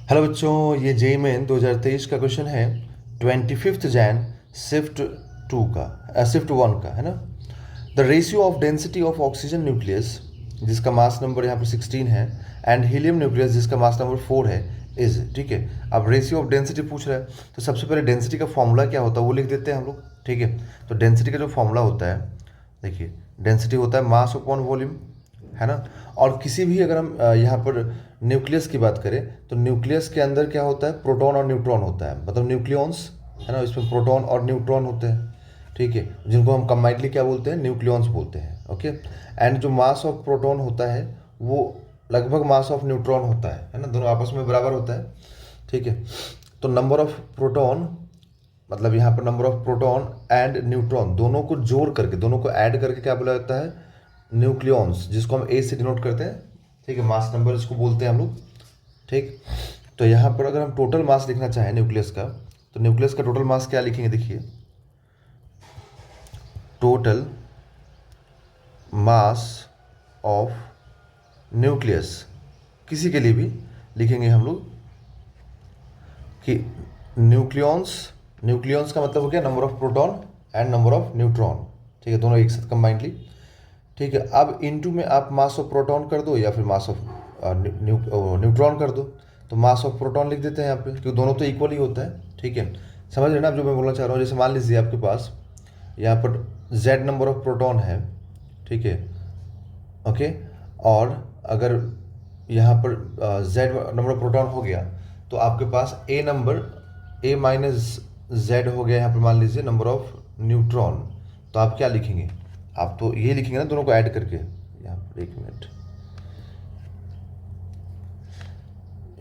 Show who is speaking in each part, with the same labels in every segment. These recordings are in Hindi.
Speaker 1: हेलो बच्चों, ये जेई मेन 2023 का क्वेश्चन है 25 जैन शिफ्ट शिफ्ट वन का है ना। The ratio of density of oxygen nucleus जिसका मास नंबर यहाँ पर 16 है एंड हीलियम न्यूक्लियस जिसका मास नंबर 4 है इज, ठीक है। अब रेशियो ऑफ डेंसिटी पूछ रहा है तो सबसे पहले डेंसिटी का फॉर्मूला क्या होता है वो लिख देते हैं हम लोग, ठीक है। तो डेंसिटी का जो फॉर्मूला होता है, देखिए डेंसिटी होता है मास अपॉन वॉल्यूम, है ना। और किसी भी अगर हम यहाँ पर न्यूक्लियस की बात करें तो न्यूक्लियस के अंदर क्या होता है, प्रोटॉन और न्यूट्रॉन होता है, मतलब न्यूक्लियॉन्स, है ना। इसमें प्रोटॉन और न्यूट्रॉन होते हैं, ठीक है, जिनको हम कंबाइंडली क्या बोलते हैं, न्यूक्लियॉन्स बोलते हैं, ओके। एंड जो मास ऑफ प्रोटॉन होता है वो लगभग मास ऑफ न्यूट्रॉन होता है ना, दोनों आपस में बराबर होता है, ठीक है। तो नंबर ऑफ प्रोटॉन, मतलब यहाँ पर number of proton and neutron दोनों को जोड़ करके, दोनों को ऐड करके क्या बोला जाता है, न्यूक्लियॉन्स, जिसको हम ए से डिनोट करते हैं, ठीक है। मास नंबर इसको बोलते हैं हम लोग, ठीक। तो यहाँ पर अगर हम टोटल मास लिखना चाहें न्यूक्लियस का, तो न्यूक्लियस का टोटल मास क्या लिखेंगे, देखिए टोटल मास ऑफ न्यूक्लियस, किसी के लिए भी लिखेंगे हम लोग कि न्यूक्लियॉन्स, न्यूक्लियॉन्स का मतलब हो गया number of proton and number of neutron, ठीक है, दोनों एक साथ कंबाइंडली, ठीक है। अब इनटू में आप मास ऑफ प्रोटॉन कर दो या फिर मास ऑफ न्यूट्रॉन कर दो, तो मास ऑफ प्रोटॉन लिख देते हैं यहाँ पे, क्योंकि दोनों तो इक्वल ही होता है, ठीक है। समझ रहे ना आप जो मैं बोलना चाह रहा हूँ। जैसे मान लीजिए आपके पास यहाँ पर z नंबर ऑफ प्रोटॉन है, ठीक है, ओके। और अगर यहाँ पर z नंबर ऑफ प्रोटॉन हो गया तो आपके पास a माइनस z हो गया, यहाँ पर मान लीजिए नंबर ऑफ न्यूट्रॉन। तो आप क्या लिखेंगे, आप तो ये लिखेंगे ना दोनों को ऐड करके, यहाँ पर एक मिनट,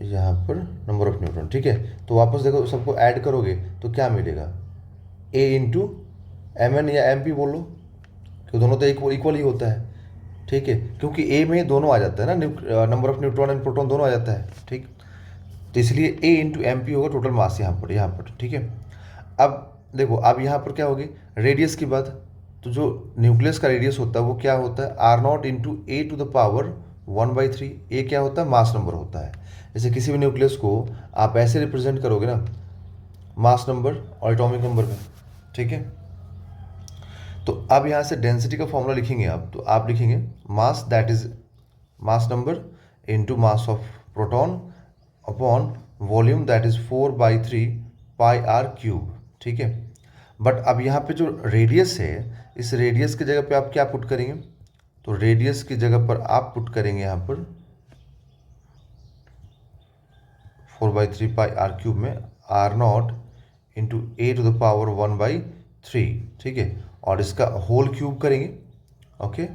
Speaker 1: यहाँ पर नंबर ऑफ न्यूट्रॉन, ठीक है। तो वापस देखो सबको ऐड करोगे तो क्या मिलेगा, a इंटू एम एन या एम पी बोल लो, क्योंकि दोनों तो इक्वल ही होता है, ठीक है। क्योंकि ए में दोनों आ जाता है ना, number of neutron and proton दोनों आ जाता है, ठीक। तो इसलिए ए इंटू एम पी होगा टोटल मास यहाँ पर, ठीक है। अब देखो, अब यहाँ पर क्या होगी, रेडियस की बात, तो जो न्यूक्लियस का रेडियस होता है वो क्या होता है, r naught into a to the power 1/3। A क्या होता है, मास नंबर होता है। जैसे किसी भी न्यूक्लियस को आप ऐसे रिप्रेजेंट करोगे ना, मास नंबर और एटॉमिक नंबर में, ठीक है। तो अब यहाँ से डेंसिटी का फॉर्मूला लिखेंगे आप, तो आप लिखेंगे mass, that is mass number into mass of proton upon volume, that is 4/3 pi r cube, ठीक है। बट अब यहाँ पे जो रेडियस है, इस रेडियस की जगह पे आप क्या पुट करेंगे, तो रेडियस की जगह पर आप पुट करेंगे यहाँ पर 4/3 पाई आर क्यूब में r naught into a to the power 1/3, ठीक है। और इसका होल क्यूब करेंगे, ओके।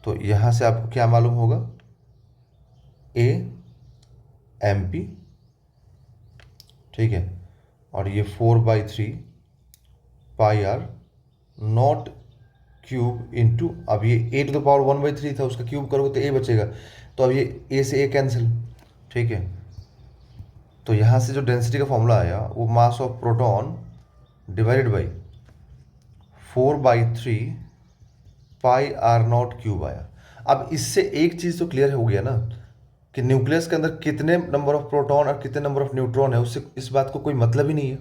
Speaker 1: तो यहाँ से आपको क्या मालूम होगा, ए एम पी, ठीक है। और ये 4/3 pi r naught cube into, अब ये ए टू द पावर 1/3 था, उसका क्यूब करोगे तो ए बचेगा, तो अब ये ए से ए कैंसिल, ठीक है। तो यहाँ से जो डेंसिटी का फॉर्मूला आया वो mass of proton divided by 4/3 pi r naught cube आया। अब इससे एक चीज़ तो क्लियर हो गया ना कि न्यूक्लियस के अंदर कितने नंबर ऑफ प्रोटॉन और कितने नंबर ऑफ न्यूट्रॉन है, उससे इस बात को कोई मतलब ही नहीं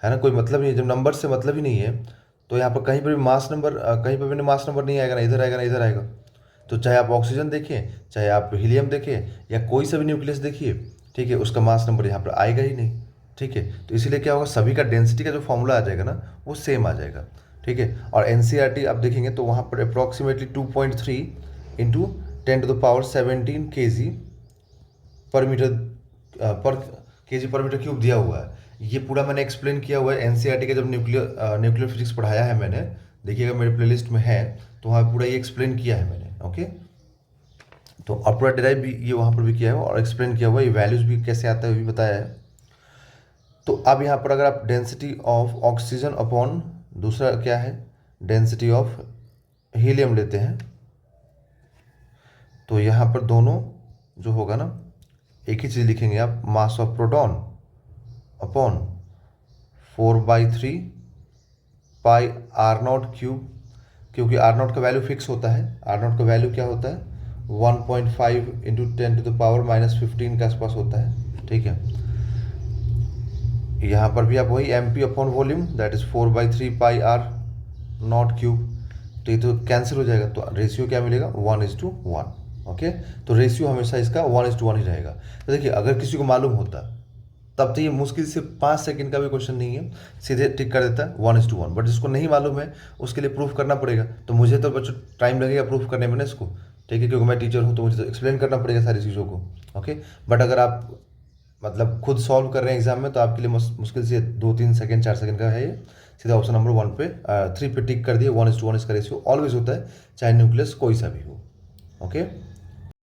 Speaker 1: है ना, कोई मतलब नहीं है। जब नंबर से मतलब ही नहीं है तो यहाँ पर कहीं पर भी मास नंबर, कहीं पर भी मास नंबर नहीं आएगा, ना इधर आएगा ना इधर आएगा। तो चाहे आप ऑक्सीजन देखिए, चाहे आप हीलियम देखिए, या कोई सा भी न्यूक्लियस देखिए, ठीक है, उसका मास नंबर यहाँ पर आएगा ही नहीं, ठीक है। तो इसीलिए क्या होगा, सभी का डेंसिटी का जो फॉर्मूला आ जाएगा ना वो सेम आ जाएगा, ठीक है। और एनसीईआरटी आप देखेंगे तो वहाँ पर अप्रॉक्सीमेटली 2.3 इंटू 10⁻17 kg पर मीटर पर केजी पर मीटर क्यूब दिया हुआ है। ये पूरा मैंने एक्सप्लेन किया हुआ है एनसीईआरटी का, जब न्यूक्लियर फिजिक्स पढ़ाया है मैंने, देखिएगा मेरे प्लेलिस्ट में है, तो वहाँ पूरा ये एक्सप्लेन किया है मैंने, ओके। तो और पूरा डिराइव भी ये वहाँ पर भी किया है और एक्सप्लेन किया हुआ है, ये वैल्यूज़ भी कैसे आता है वो भी बताया है। तो अब यहाँ पर अगर आप डेंसिटी ऑफ ऑक्सीजन अपॉन दूसरा क्या है, डेंसिटी ऑफ हीलियम लेते हैं, तो यहाँ पर दोनों जो होगा ना, एक ही चीज़ लिखेंगे आप, mass of proton upon 4/3 pi r naught cube, क्योंकि आर नॉट का वैल्यू फिक्स होता है। आर नॉट का वैल्यू क्या होता है, 1.5 इंटू 10⁻⁻15 के आसपास होता है, ठीक है। यहाँ पर भी आप वही MP upon volume that is 4/3 πr not cube, तो ये तो कैंसिल हो जाएगा, तो रेशियो क्या मिलेगा 1:1। ओके, तो रेशियो हमेशा इसका 1:1 ही रहेगा। तो देखिए अगर किसी को मालूम होता तब तो ये मुश्किल से 5 सेकंड का भी क्वेश्चन नहीं है, सीधे टिक कर देता है 1:1। बट जिसको नहीं मालूम है उसके लिए प्रूफ करना पड़ेगा, तो मुझे तो बच्चों टाइम लगेगा प्रूफ करने में ना इसको, ठीक है, क्योंकि मैं टीचर हूँ तो मुझे तो एक्सप्लेन करना पड़ेगा सारी चीज़ों को। ओके, बट अगर आप मतलब खुद सॉल्व कर रहे हैं एग्जाम में तो आपके लिए मुश्किल से 2-3 सेकंड 4 सेकंड का है ये। सीधा ऑप्शन नंबर 3 पे टिक कर दिए, 1:1 इसका रेशियो ऑलवेज होता है, चाहे न्यूक्लियस कोई सा भी हो। ओके।